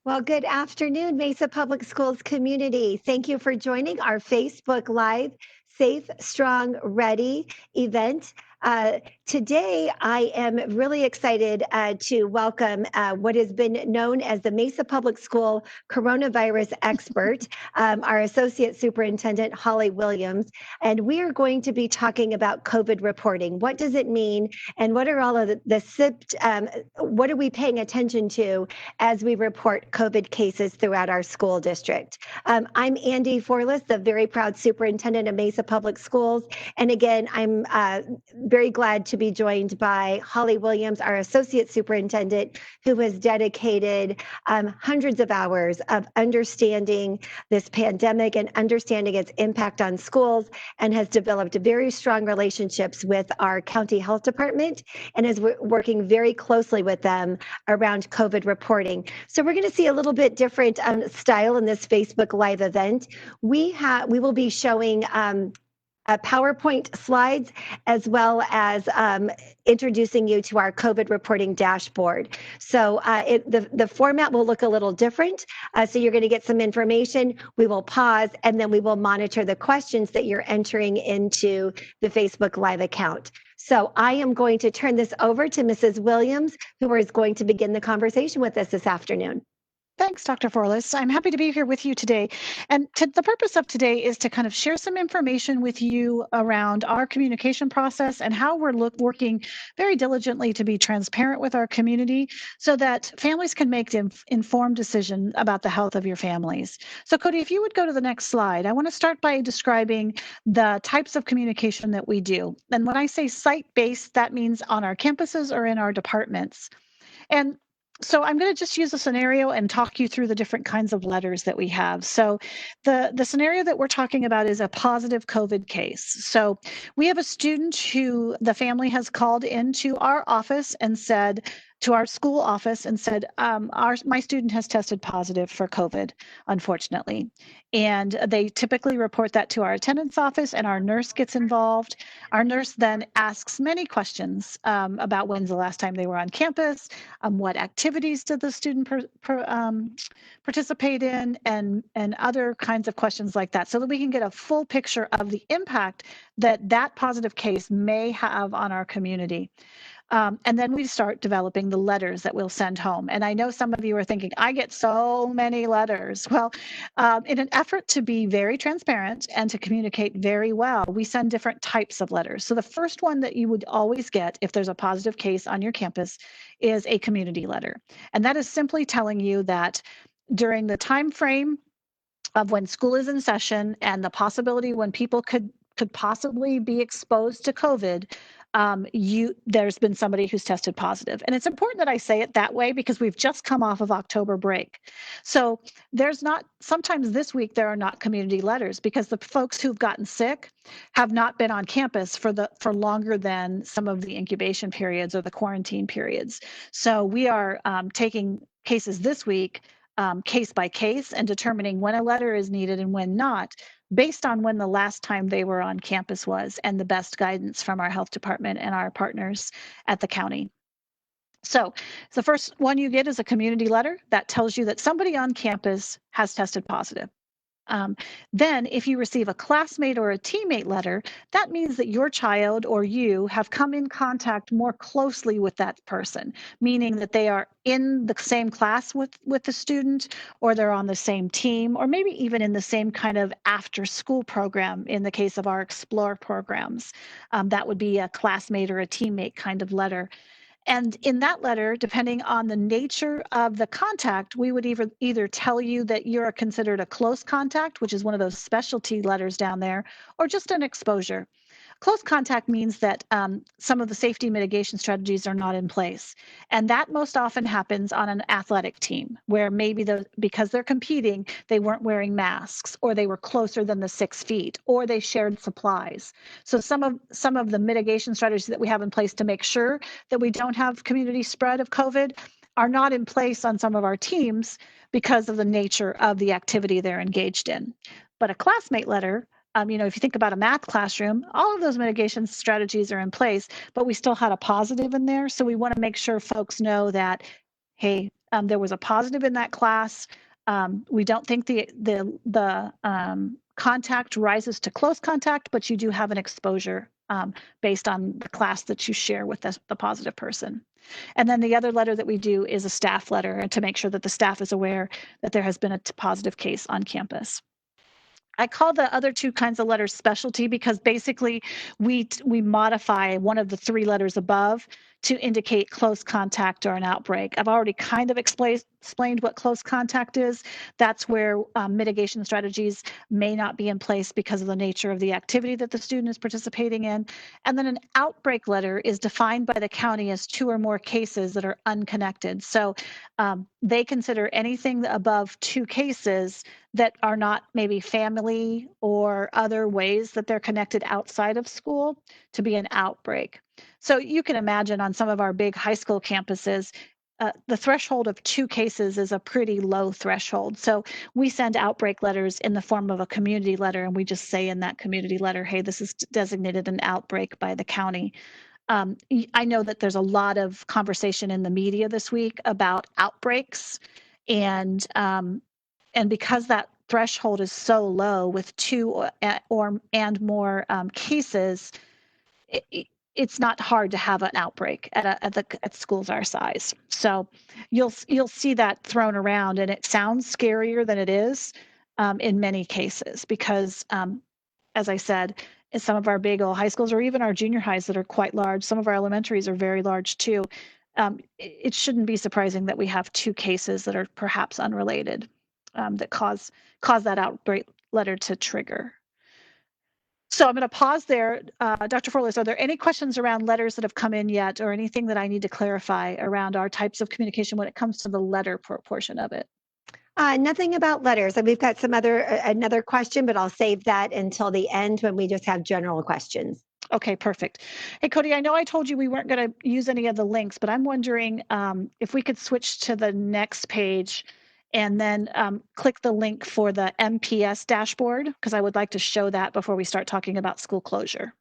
Well, good afternoon, Mesa Public Schools community. Thank you for joining our Facebook Live Safe, Strong, Ready event. Today, I am really excited to welcome what has been known as the Mesa Public School coronavirus expert, our Associate Superintendent, Holly Williams. And we are going to be talking about COVID reporting. What does it mean? And what are all of what are we paying attention to as we report COVID cases throughout our school district? I'm Andy Forlis, the very proud superintendent of Mesa Public Schools. And again, I'm very glad to be joined by Holly Williams, our associate superintendent, who has dedicated hundreds of hours of understanding this pandemic and understanding its impact on schools, and has developed very strong relationships with our county health department and is working very closely with them around COVID reporting. So we're going to see a little bit different style in this Facebook Live event. We will be showing PowerPoint slides, as well as introducing you to our COVID reporting dashboard. So the format will look a little different. So you're going to get some information. We will pause, and then we will monitor the questions that you're entering into the Facebook Live account. So I am going to turn this over to Mrs. Williams, who is going to begin the conversation with us this afternoon. Thanks, Dr. Forlis. I'm happy to be here with you today. And the purpose of today is to kind of share some information with you around our communication process and how we're working very diligently to be transparent with our community so that families can make an informed decision about the health of your families. So Cody, if you would go to the next slide, I want to start by describing the types of communication that we do. And when I say site-based, that means on our campuses or in our departments. And so I'm going to just use a scenario and talk you through the different kinds of letters that we have. So the scenario that we're talking about is a positive COVID case. So we have a student who the family has called into our office and said, to our school office and said, my student has tested positive for COVID, unfortunately. And they typically report that to our attendance office, and our nurse gets involved. Our nurse then asks many questions about when's the last time they were on campus, what activities did the student participate in, and other kinds of questions like that, so that we can get a full picture of the impact that positive case may have on our community. And then we start developing the letters that we'll send home. And I know some of you are thinking, I get so many letters. Well, in an effort to be very transparent and to communicate very well, we send different types of letters. So the first one that you would always get if there's a positive case on your campus is a community letter. And that is simply telling you that during the time frame of when school is in session and the possibility when people could possibly be exposed to COVID, there's been somebody who's tested positive. And it's important that I say it that way because we've just come off of October break. So sometimes this week there are not community letters because the folks who've gotten sick have not been on campus for longer than some of the incubation periods or the quarantine periods. So we are taking cases this week case by case and determining when a letter is needed and when not, based on when the last time they were on campus was and the best guidance from our health department and our partners at the county. So the first one you get is a community letter that tells you that somebody on campus has tested positive. Then if you receive a classmate or a teammate letter, that means that your child or you have come in contact more closely with that person, meaning that they are in the same class with the student, or they're on the same team, or maybe even in the same kind of after school program in the case of our Explore programs. That would be a classmate or a teammate kind of letter. And in that letter, depending on the nature of the contact, we would either tell you that you're considered a close contact, which is one of those specialty letters down there, or just an exposure. Close contact means that some of the safety mitigation strategies are not in place. And that most often happens on an athletic team where maybe because they're competing, they weren't wearing masks, or they were closer than the 6 feet, or they shared supplies. So some of the mitigation strategies that we have in place to make sure that we don't have community spread of COVID are not in place on some of our teams because of the nature of the activity they're engaged in. But a classmate letter, if you think about a math classroom, all of those mitigation strategies are in place, but we still had a positive in there. So we want to make sure folks know that, hey, There was a positive in that class. We don't think the contact rises to close contact, but you do have an exposure based on the class that you share with the positive person. And then the other letter that we do is a staff letter to make sure that the staff is aware that there has been a positive case on campus. I call the other two kinds of letters specialty because basically we modify one of the three letters above to indicate close contact or an outbreak. I've already kind of explained what close contact is. That's where mitigation strategies may not be in place because of the nature of the activity that the student is participating in. And then an outbreak letter is defined by the county as 2 or more cases that are unconnected. So they consider anything above 2 cases that are not maybe family or other ways that they're connected outside of school to be an outbreak. So you can imagine on some of our big high school campuses, the threshold of 2 cases is a pretty low threshold. So we send outbreak letters in the form of a community letter, and we just say in that community letter, hey, this is designated an outbreak by the county. I know that there's a lot of conversation in the media this week about outbreaks, and because that threshold is so low with 2 or more cases, it's not hard to have an outbreak at schools our size. So you'll see that thrown around, and it sounds scarier than it is in many cases because, as I said, in some of our big old high schools or even our junior highs that are quite large, some of our elementaries are very large too. It shouldn't be surprising that we have 2 cases that are perhaps unrelated that cause that outbreak letter to trigger. So I'm going to pause there. Dr. Forlis, are there any questions around letters that have come in yet, or anything that I need to clarify around our types of communication when it comes to the letter portion of it? Nothing about letters. And we've got another question, but I'll save that until the end when we just have general questions. Okay, perfect. Hey, Cody, I know I told you we weren't going to use any of the links, but I'm wondering if we could switch to the next page and then click the link for the MPS dashboard, because I would like to show that before we start talking about school closure.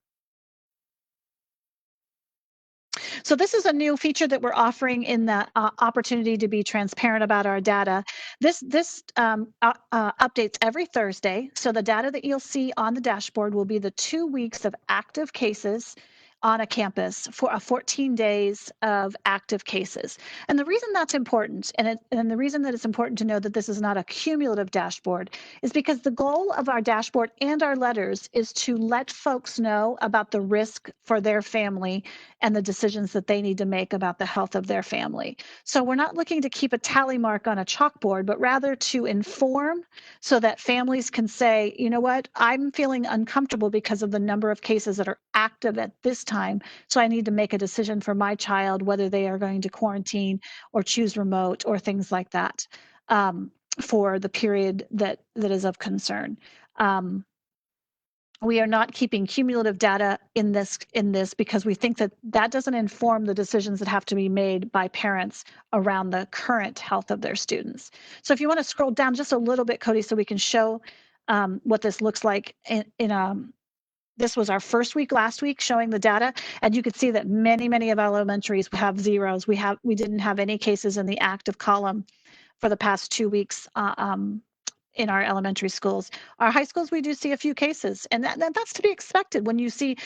So this is a new feature that we're offering in the opportunity to be transparent about our data. This updates every Thursday. So the data that you'll see on the dashboard will be the 2 weeks of active cases on a campus for 14 days of active cases. And the reason that's important, and the reason that it's important to know that this is not a cumulative dashboard, is because the goal of our dashboard and our letters is to let folks know about the risk for their family and the decisions that they need to make about the health of their family. So we're not looking to keep a tally mark on a chalkboard, but rather to inform so that families can say, you know what, I'm feeling uncomfortable because of the number of cases that are active at this time. So I need to make a decision for my child, whether they are going to quarantine or choose remote or things like that for the period that is of concern. We are not keeping cumulative data in this because we think that doesn't inform the decisions that have to be made by parents around the current health of their students. So if you want to scroll down just a little bit, Cody, so we can show what this looks like this was our first week last week showing the data, and you could see that many of our elementaries have zeros. We didn't have any cases in the active column for the past 2 weeks in our elementary schools. Our high schools, we do see a few cases, and that's to be expected when you see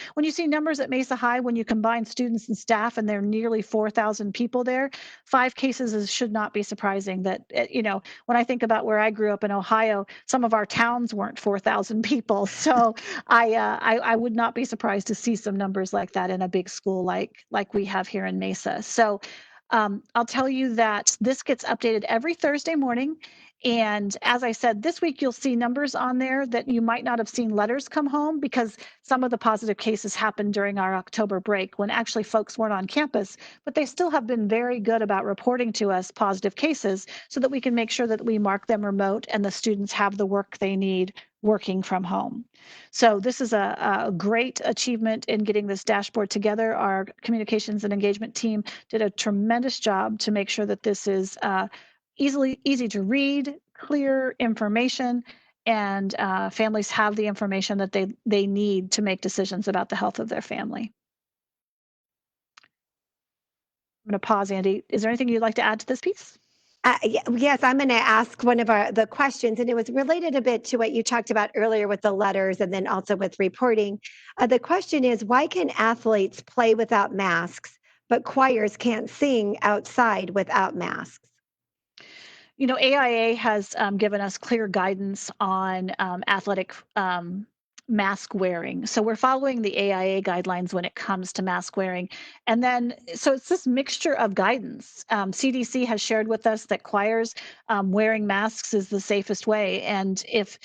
numbers at Mesa High, when you combine students and staff, and there are nearly 4,000 people there. 5 cases should not be surprising. That when I think about where I grew up in Ohio, some of our towns weren't 4,000 people, so I would not be surprised to see some numbers like that in a big school like we have here in Mesa. So I'll tell you that this gets updated every Thursday morning. And as I said, this week you'll see numbers on there that you might not have seen letters come home because some of the positive cases happened during our October break when actually folks weren't on campus, but they still have been very good about reporting to us positive cases so that we can make sure that we mark them remote and the students have the work they need working from home. So this is a great achievement in getting this dashboard together. Our communications and engagement team did a tremendous job to make sure that this is easy to read, clear information, and families have the information that they need to make decisions about the health of their family. I'm going to pause, Andy. Is there anything you'd like to add to this piece? Yes, I'm going to ask one of the questions, and it was related a bit to what you talked about earlier with the letters and then also with reporting. The question is, why can athletes play without masks, but choirs can't sing outside without masks? AIA has given us clear guidance on athletic mask wearing. So we're following the AIA guidelines when it comes to mask wearing. And then, so it's this mixture of guidance. CDC has shared with us that choirs wearing masks is the safest way. And if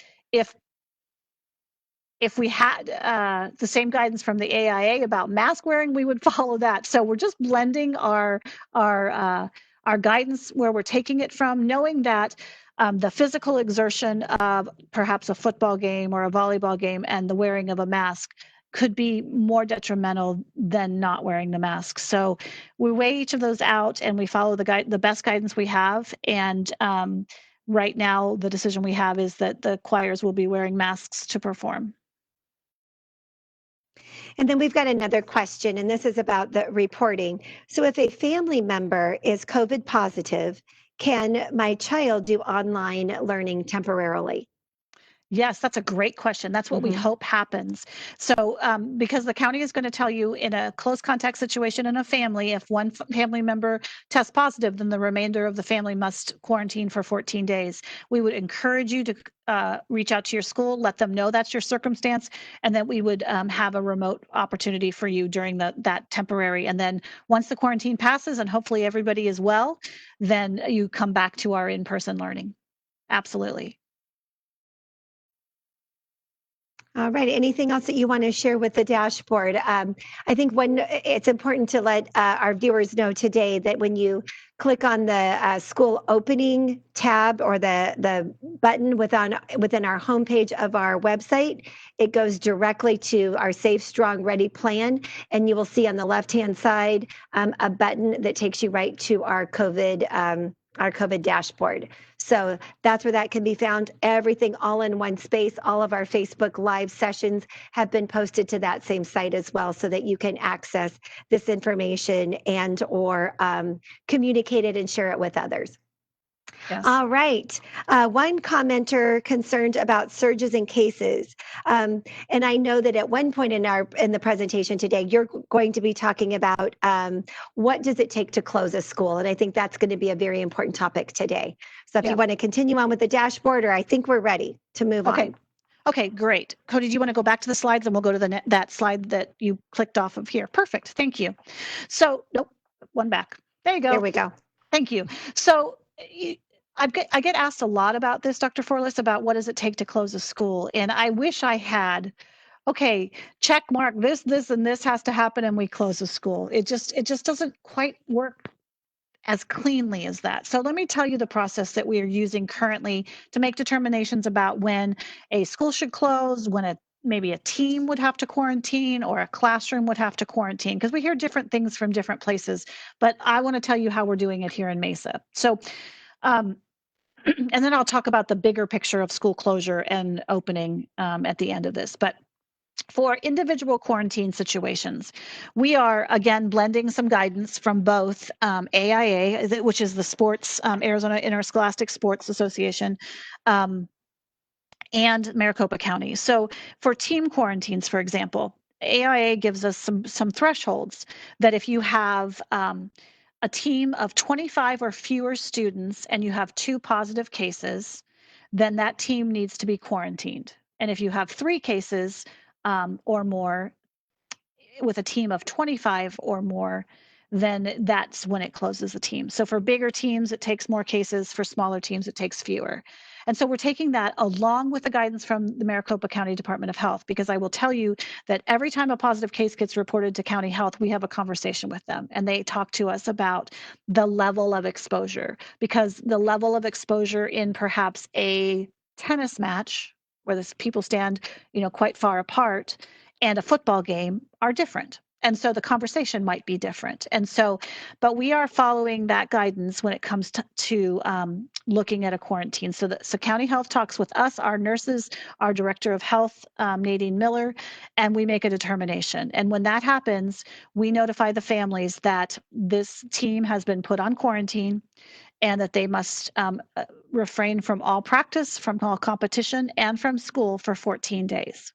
if we had the same guidance from the AIA about mask wearing, we would follow that. So we're just blending our guidance where we're taking it from, knowing that the physical exertion of perhaps a football game or a volleyball game and the wearing of a mask could be more detrimental than not wearing the mask. So we weigh each of those out and we follow the best guidance we have. And right now, the decision we have is that the choirs will be wearing masks to perform. And then we've got another question, and this is about the reporting. So, if a family member is COVID positive, can my child do online learning temporarily? Yes, that's a great question. That's what we Hmm. hope happens. So, because the county is going to tell you in a close contact situation in a family, if one family member tests positive, then the remainder of the family must quarantine for 14 days. We would encourage you to reach out to your school, let them know that's your circumstance, and that we would have a remote opportunity for you during that temporary. And then once the quarantine passes and hopefully everybody is well, then you come back to our in-person learning. Absolutely. All right. Anything else that you want to share with the dashboard? I think it's important to let our viewers know today that when you click on the school opening tab or the button within our homepage of our website, it goes directly to our Safe, Strong, Ready plan, and you will see on the left-hand side a button that takes you right to our COVID dashboard. So that's where that can be found. Everything all in one space. All of our Facebook Live sessions have been posted to that same site as well, so that you can access this information and or communicate it and share it with others. Yes. All right. One commenter concerned about surges in cases, and I know that at one point in the presentation today, you're going to be talking about what does it take to close a school, and I think that's going to be a very important topic today. So if you want to continue on with the dashboard, or I think we're ready to move on. Okay, great. Cody, do you want to go back to the slides and we'll go to that slide that you clicked off of here? Perfect. Thank you. So, nope, one back. There you go. There we go. Thank you. So, I get asked a lot about this, Dr. Forlis, about what does it take to close a school, and I wish I had. Okay, check mark this, and this has to happen, and we close a school. It just doesn't quite work as cleanly as that. So let me tell you the process that we are using currently to make determinations about when a school should close, when maybe a team would have to quarantine or a classroom would have to quarantine, because we hear different things from different places. But I want to tell you how we're doing it here in Mesa. So, and then I'll talk about the bigger picture of school closure and opening at the end of this. But for individual quarantine situations, we are again blending some guidance from both AIA, which is the sports Arizona Interscholastic Sports Association, and Maricopa County. So for team quarantines, for example, AIA gives us some thresholds that if you have a team of 25 or fewer students and you have 2 positive cases, then that team needs to be quarantined. And if you have 3 cases or more with a team of 25 or more, then that's when it closes the team. So for bigger teams, it takes more cases. For smaller teams, it takes fewer. And so we're taking that along with the guidance from the Maricopa County Department of Health, because I will tell you that every time a positive case gets reported to county health, we have a conversation with them and they talk to us about the level of exposure, because the level of exposure in perhaps a tennis match where the people stand, quite far apart, and a football game are different. And so the conversation might be different. And so, but we are following that guidance when it comes to looking at a quarantine. So County Health talks with us, our nurses, our Director of Health, Nadine Miller, and we make a determination. And when that happens, we notify the families that this team has been put on quarantine and that they must refrain from all practice, from all competition, and from school for 14 days.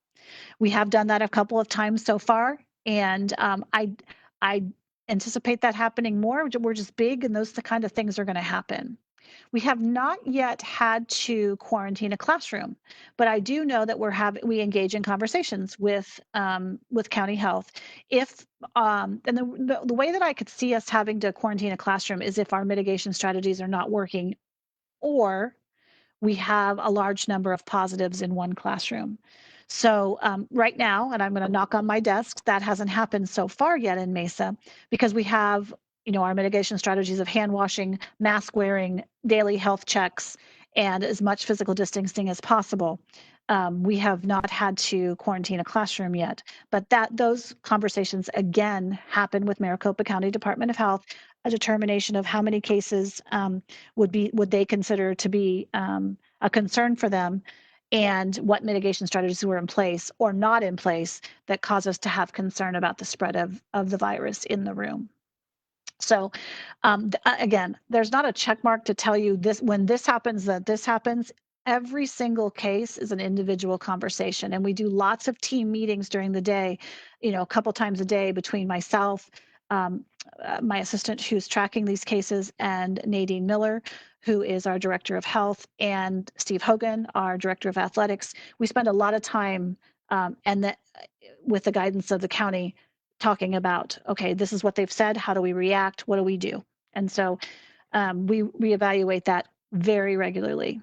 We have done that a couple of times so far, and I anticipate that happening more. We're just big, and those the kind of things are going to happen. We have not yet had to quarantine a classroom, but I do know that we engage in conversations with county health. If and the way that I could see us having to quarantine a classroom is if our mitigation strategies are not working, or we have a large number of positives in one classroom. So right now, and I'm going to knock on my desk, that hasn't happened so far yet in Mesa, because we have, our mitigation strategies of hand washing, mask wearing, daily health checks, and as much physical distancing as possible. We have not had to quarantine a classroom yet, but those conversations again happen with Maricopa County Department of Health, a determination of how many cases would they consider to be a concern for them, and what mitigation strategies were in place or not in place that cause us to have concern about the spread of the virus in the room. So again, there's not a check mark to tell you this when this happens, that this happens. Every single case is an individual conversation, and we do lots of team meetings during the day, a couple times a day between myself, my assistant who's tracking these cases, and Nadine Miller, who is our director of health, and Steve Hogan, our director of athletics. We spend a lot of time with the guidance of the county, talking about, okay, this is what they've said. How do we react? What do we do? And so we reevaluate that very regularly.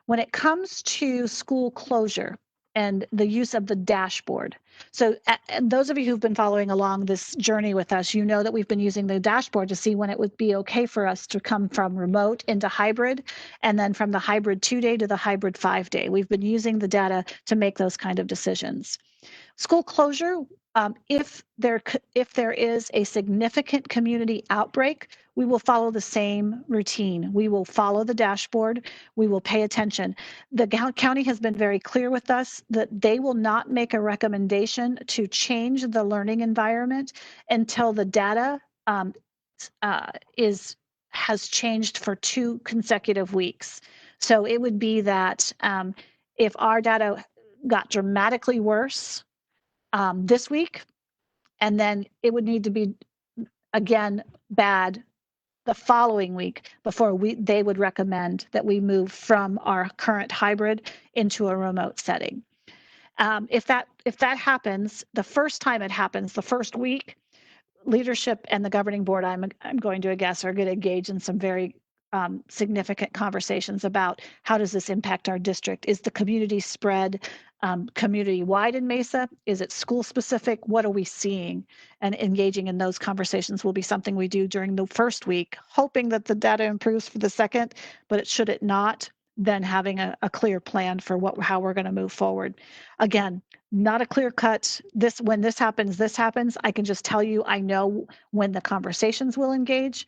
When it comes to school closure and the use of the dashboard. So and those of you who've been following along this journey with us, you know that we've been using the dashboard to see when it would be okay for us to come from remote into hybrid, and then from the hybrid 2-day to the hybrid 5-day. We've been using the data to make those kind of decisions. School closure, if there is a significant community outbreak, we will follow the same routine. We will follow the dashboard. We will pay attention. The county has been very clear with us that they will not make a recommendation to change the learning environment until the data has changed for 2 consecutive weeks. So it would be that if our data got dramatically worse this week, and then it would need to be again bad the following week before they would recommend that we move from our current hybrid into a remote setting. If that happens, the first time it happens, the first week, leadership and the governing board, I'm going to guess, are going to engage in some very significant conversations about how does this impact our district? Is the community spread community-wide in Mesa? Is it school-specific? What are we seeing? And engaging in those conversations will be something we do during the first week, hoping that the data improves for the second, but should it not, then having a clear plan for how we're going to move forward. Again, not a clear cut, when this happens, I can just tell you, I know when the conversations will engage.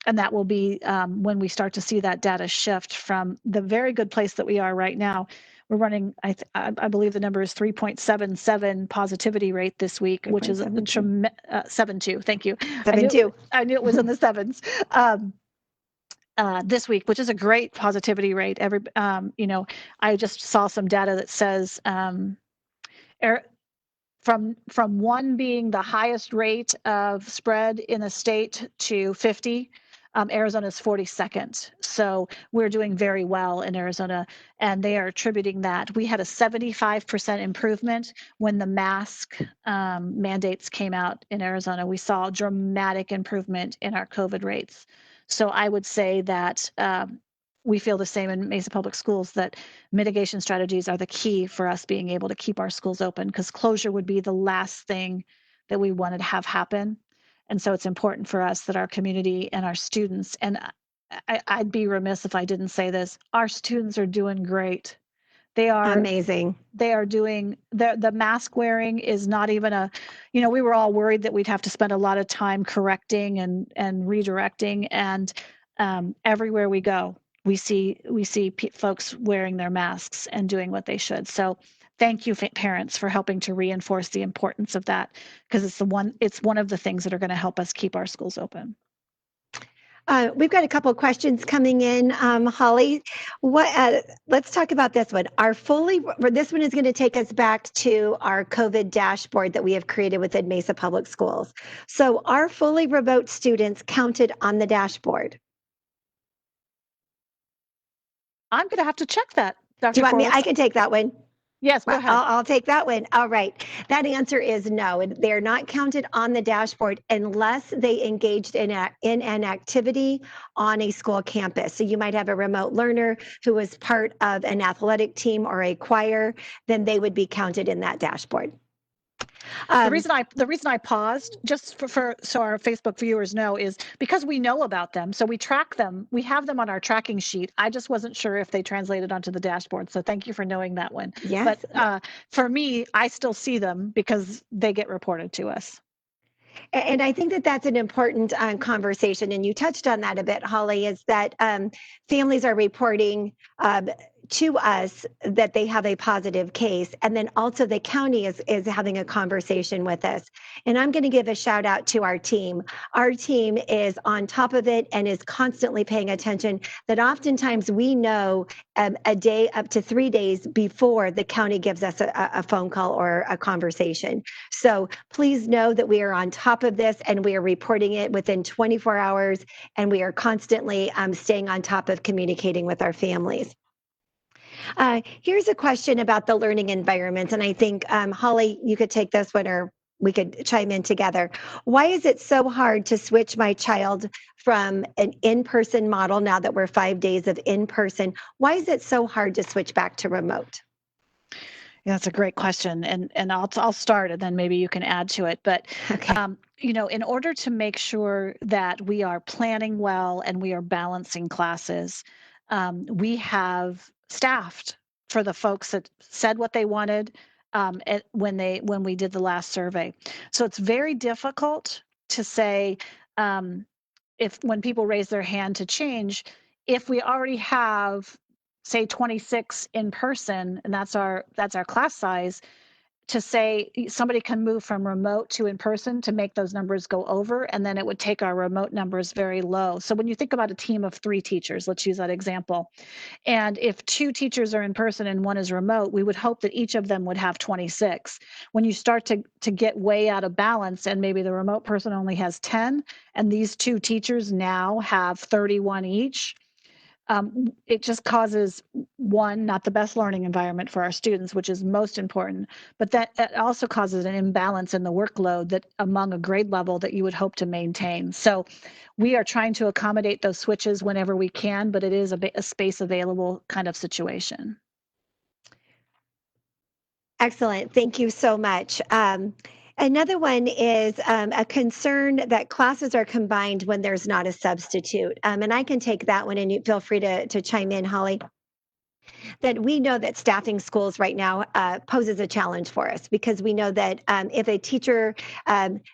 And that will be when we start to see that data shift from the very good place that we are right now. We're running, I believe the number is 3.77 positivity rate this week, which is 7.2. Thank you. 7.2. I knew it was in the sevens. This week, which is a great positivity rate. I just saw some data that says from 1 being the highest rate of spread in the state to 50, Arizona is 42nd. So we're doing very well in Arizona, and they are attributing that. We had a 75% improvement when the mask mandates came out in Arizona. We saw a dramatic improvement in our COVID rates. So I would say that we feel the same in Mesa Public Schools, that mitigation strategies are the key for us being able to keep our schools open, because closure would be the last thing that we wanted to have happen. And so it's important for us that our community and our students, and I'd be remiss if I didn't say this, our students are doing great. They are amazing. They are doing, the mask wearing is not even we were all worried that we'd have to spend a lot of time correcting and redirecting, and everywhere we go, we see folks wearing their masks and doing what they should. So thank you, parents, for helping to reinforce the importance of that, because it's one of the things that are going to help us keep our schools open. We've got a couple questions coming in, Holly. Let's talk about this one. This one is going to take us back to our COVID dashboard that we have created within Mesa Public Schools. So, are fully remote students counted on the dashboard? I'm going to have to check that, Dr. Do you want me? Corliss. I can take that one. Yes, go ahead. I'll take that one. All right. That answer is no. They're not counted on the dashboard unless they engaged in an activity on a school campus. So you might have a remote learner who was part of an athletic team or a choir, then they would be counted in that dashboard. The reason I paused, just for so our Facebook viewers know, is because we know about them, so we track them. We have them on our tracking sheet. I just wasn't sure if they translated onto the dashboard, so thank you for knowing that one. Yes. But for me, I still see them because they get reported to us. And I think that that's an important conversation, and you touched on that a bit, Holly, is that families are reporting to us that they have a positive case, and then also the county is having a conversation with us. And I'm going to give a shout out to our team. Our team is on top of it and is constantly paying attention that oftentimes we know a day up to 3 days before the county gives us a phone call or a conversation. So please know that we are on top of this and we are reporting it within 24 hours, and we are constantly staying on top of communicating with our families. Here's a question about the learning environment, and I think, Holly, you could take this one or we could chime in together. Why is it so hard to switch my child from an in-person model now that we're 5 days of in-person? Why is it so hard to switch back to remote? Yeah, that's a great question, and I'll start, and then maybe you can add to it. But Okay. in order to make sure that we are planning well and we are balancing classes, we have staffed for the folks that said what they wanted when we did the last survey. So it's very difficult to say if when people raise their hand to change, if we already have say 26 in person and that's our class size, to say somebody can move from remote to in person to make those numbers go over, and then it would take our remote numbers very low. So when you think about a team of 3 teachers, let's use that example, and if 2 teachers are in person and 1 is remote, we would hope that each of them would have 26. When you start to get way out of balance and maybe the remote person only has 10 and these 2 teachers now have 31 each, it just causes, one, not the best learning environment for our students, which is most important, but that it also causes an imbalance in the workload that among a grade level that you would hope to maintain. So we are trying to accommodate those switches whenever we can, but it is a space available kind of situation. Excellent. Thank you so much. Another one is a concern that classes are combined when there's not a substitute. And I can take that one, and you feel free to chime in, Holly. That we know that staffing schools right now poses a challenge for us, because we know that if a teacher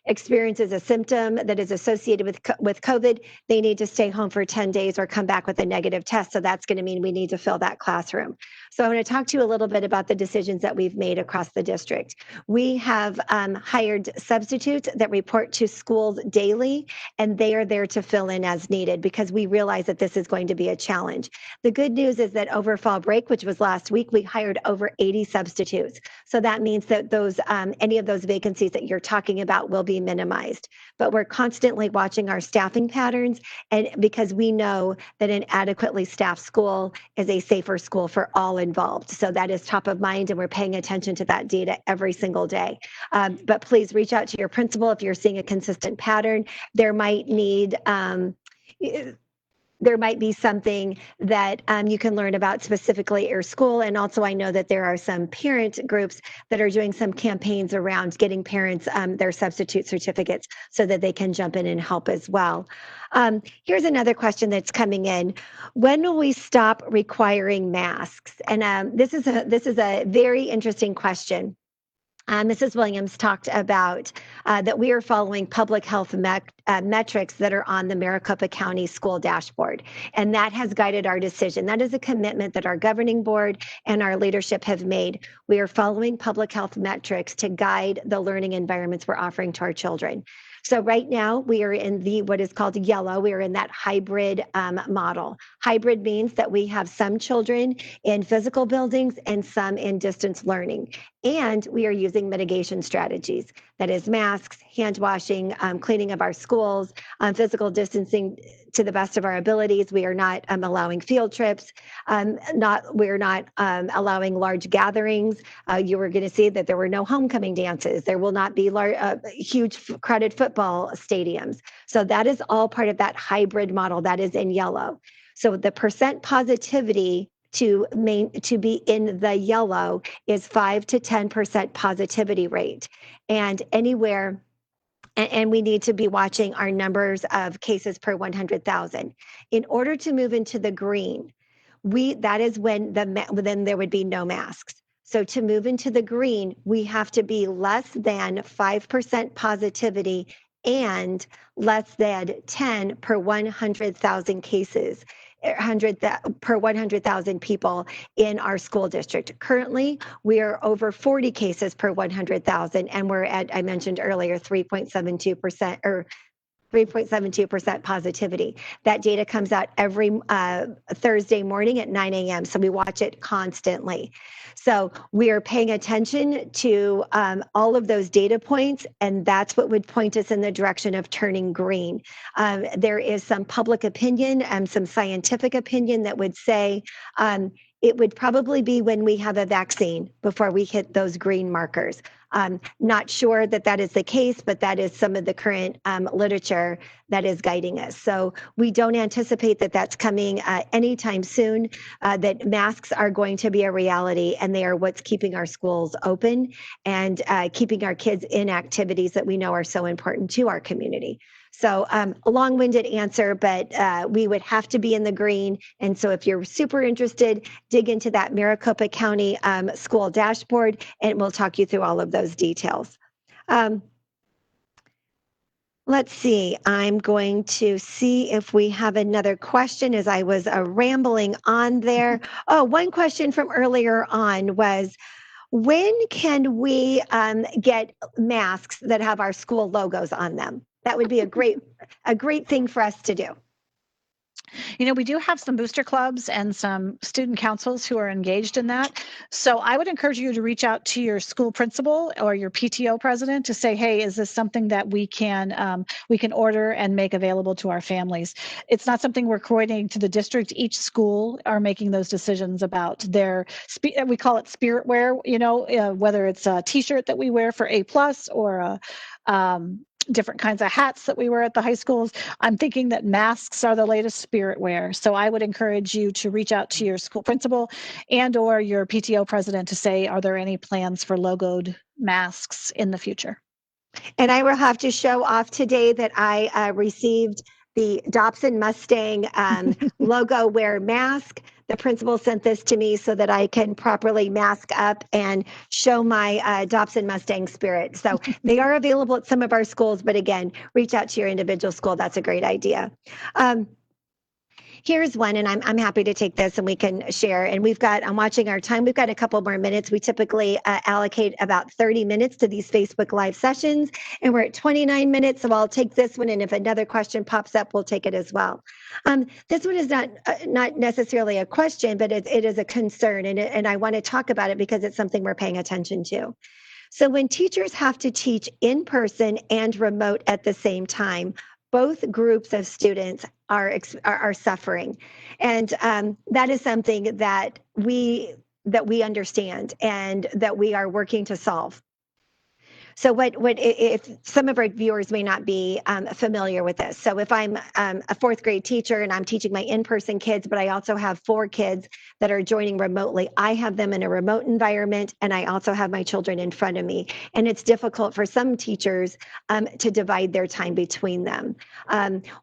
experiences a symptom that is associated with COVID, they need to stay home for 10 days or come back with a negative test. So that's going to mean we need to fill that classroom. So I want to talk to you a little bit about the decisions that we've made across the district. We have hired substitutes that report to schools daily, and they are there to fill in as needed because we realize that this is going to be a challenge. The good news is that over fall break, which was last week, we hired over 80 substitutes. So that means that those any of those vacancies that you're talking about will be minimized. But we're constantly watching our staffing patterns, and because we know that an adequately staffed school is a safer school for all involved. So that is top of mind, and we're paying attention to that data every single day. But please reach out to your principal if you're seeing a consistent pattern. There might be something that you can learn about specifically at your school. And also, I know that there are some parent groups that are doing some campaigns around getting parents their substitute certificates so that they can jump in and help as well. Here's another question that's coming in. When will we stop requiring masks? And this is a very interesting question. Mrs. Williams talked about that we are following public health metrics that are on the Maricopa County School Dashboard, and that has guided our decision. That is a commitment that our governing board and our leadership have made. We are following public health metrics to guide the learning environments we're offering to our children. So right now we are in what is called yellow. We are in that hybrid model. Hybrid means that we have some children in physical buildings and some in distance learning. And we are using mitigation strategies. That is masks, hand washing, cleaning of our schools, physical distancing to the best of our abilities. We are not allowing field trips. We're not allowing large gatherings. You were going to see that there were no homecoming dances. There will not be huge crowded football stadiums. So that is all part of that hybrid model that is in yellow. So the percent positivity to be in the yellow is 5 to 10% positivity rate, and anywhere. And we need to be watching our numbers of cases per 100,000. In order to move into the green, that is when then there would be no masks. So to move into the green, we have to be less than 5% positivity and less than 10 per 100,000 cases. 100 per 100,000 people in our school district. Currently, we are over 40 cases per 100,000, and we're at, I mentioned earlier, 3.72% or 3.72% positivity. That data comes out every Thursday morning at 9 a.m. So we watch it constantly. So we are paying attention to all of those data points, and that's what would point us in the direction of turning green. There is some public opinion and some scientific opinion that would say it would probably be when we have a vaccine before we hit those green markers. Not sure that that is the case, but that is some of the current literature that is guiding us. So we don't anticipate that that's coming anytime soon, that masks are going to be a reality, and they are what's keeping our schools open and keeping our kids in activities that we know are so important to our community. So a long-winded answer, but we would have to be in the green. And so if you're super interested, dig into that Maricopa County school dashboard, and we'll talk you through all of those details. Let's see, I'm going to see if we have another question as I was rambling on there. Oh, one question from earlier on was, when can we get masks that have our school logos on them? That would be a great thing for us to do. You know, we do have some booster clubs and some student councils who are engaged in that. So I would encourage you to reach out to your school principal or your PTO president to say, hey, is this something that we can order and make available to our families? It's not something we're coordinating to the district. Each school are making those decisions about their, we call it spirit wear, you know, whether it's a t-shirt that we wear for A+ or different kinds of hats that we wear at the high schools. I'm thinking that masks are the latest spirit wear. So I would encourage you to reach out to your school principal and or your PTO president to say, are there any plans for logoed masks in the future? And I will have to show off today that I received the Dobson Mustang logo wear mask. The principal sent this to me so that I can properly mask up and show my Dobson Mustang spirit. So they are available at some of our schools, but again, reach out to your individual school. That's a great idea. Here's one, and I'm happy to take this and we can share. And I'm watching our time. We've got a couple more minutes. We typically allocate about 30 minutes to these Facebook Live sessions, and we're at 29 minutes. So I'll take this one, and if another question pops up, we'll take it as well. This one is not necessarily a question, but it is a concern, and I want to talk about it because it's something we're paying attention to. So when teachers have to teach in person and remote at the same time, both groups of students are suffering, and that is something that we understand and that we are working to solve. So if some of our viewers may not be familiar with this. So if I'm a fourth grade teacher and I'm teaching my in-person kids, but I also have 4 kids that are joining remotely, I have them in a remote environment, and I also have my children in front of me. And it's difficult for some teachers to divide their time between them.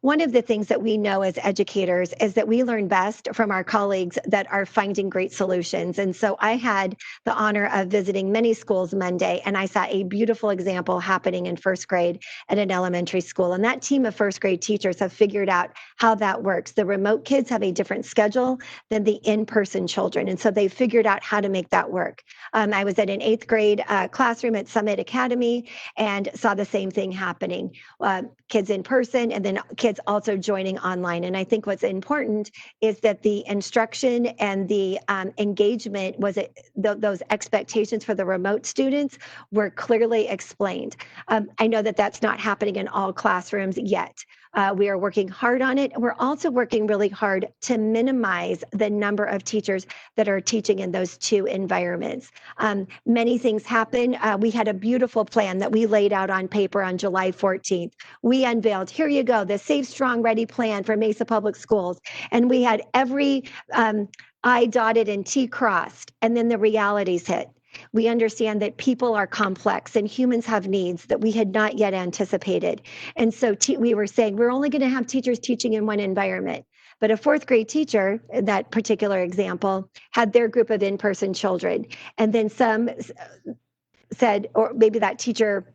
One of the things that we know as educators is that we learn best from our colleagues that are finding great solutions. And so I had the honor of visiting many schools Monday, and I saw a beautiful beautiful example happening in first grade at an elementary school. And that team of first grade teachers have figured out how that works. The remote kids have a different schedule than the in-person children. And so they figured out how to make that work. I was at an 8th grade classroom at Summit Academy and saw the same thing happening. Kids in person and then kids also joining online. And I think what's important is that the instruction and the engagement those expectations for the remote students were clearly explained. I know that that's not happening in all classrooms yet. We are working hard on it. We're also working really hard to minimize the number of teachers that are teaching in those two environments. Many things happen. We had a beautiful plan that we laid out on paper on July 14th. We unveiled, here you go, the Safe, Strong, Ready plan for Mesa Public Schools. And we had every I dotted and T crossed, and then the realities hit. We understand that people are complex and humans have needs that we had not yet anticipated. And so we were saying we're only going to have teachers teaching in one environment. But a 4th grade teacher, in that particular example, had their group of in-person children. And then some said, or maybe that teacher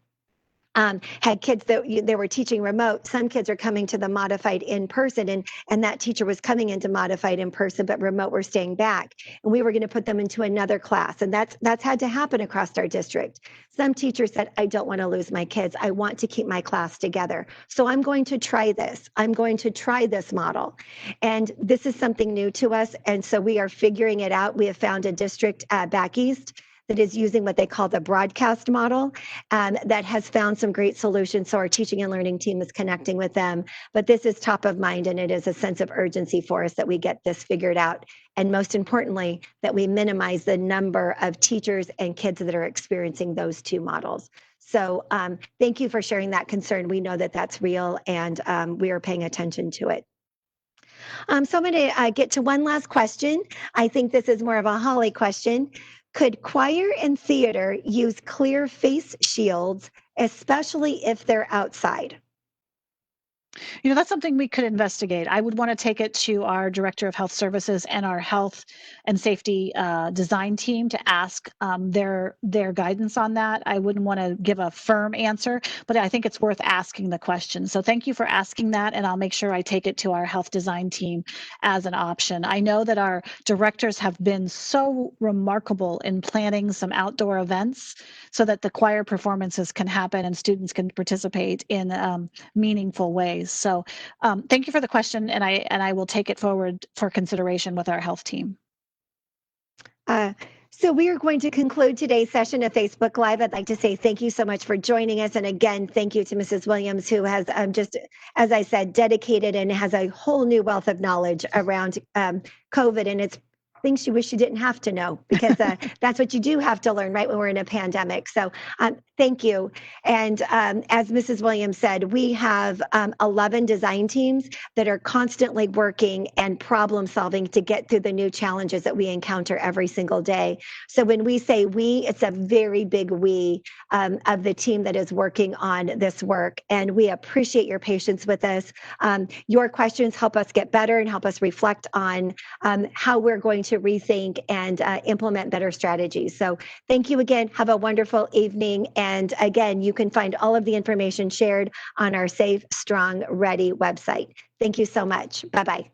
had kids that they were teaching remote. Some kids are coming to the modified in person, and that teacher was coming into modified in person, but remote were staying back. And we were going to put them into another class, and that's had to happen across our district. Some teachers said, I don't want to lose my kids. I want to keep my class together. So I'm going to try this. I'm going to try this model. And this is something new to us. And so we are figuring it out. We have found a district back east that is using what they call the broadcast model that has found some great solutions. So our teaching and learning team is connecting with them. But this is top of mind, and it is a sense of urgency for us that we get this figured out. And most importantly, that we minimize the number of teachers and kids that are experiencing those two models. So thank you for sharing that concern. We know that that's real, and we are paying attention to it. So I'm going to get to one last question. I think this is more of a Holly question. Could choir and theater use clear face shields, especially if they're outside? That's something we could investigate. I would want to take it to our director of health services and our health and safety design team to ask their guidance on that. I wouldn't want to give a firm answer, but I think it's worth asking the question. So thank you for asking that, and I'll make sure I take it to our health design team as an option. I know that our directors have been so remarkable in planning some outdoor events so that the choir performances can happen and students can participate in meaningful ways. So thank you for the question, and I will take it forward for consideration with our health team. So we are going to conclude today's session of Facebook Live. I'd like to say thank you so much for joining us. And again, thank you to Mrs. Williams, who has just, as I said, dedicated and has a whole new wealth of knowledge around COVID. And it's things you wish you didn't have to know, because that's what you do have to learn, right, when we're in a pandemic. So thank you. And as Mrs. Williams said, we have 11 design teams that are constantly working and problem solving to get through the new challenges that we encounter every single day. So when we say we, it's a very big we of the team that is working on this work. And we appreciate your patience with us. Your questions help us get better and help us reflect on how we're going to rethink and implement better strategies. So thank you again. Have a wonderful evening. And again, you can find all of the information shared on our Safe, Strong, Ready website. Thank you so much. Bye-bye.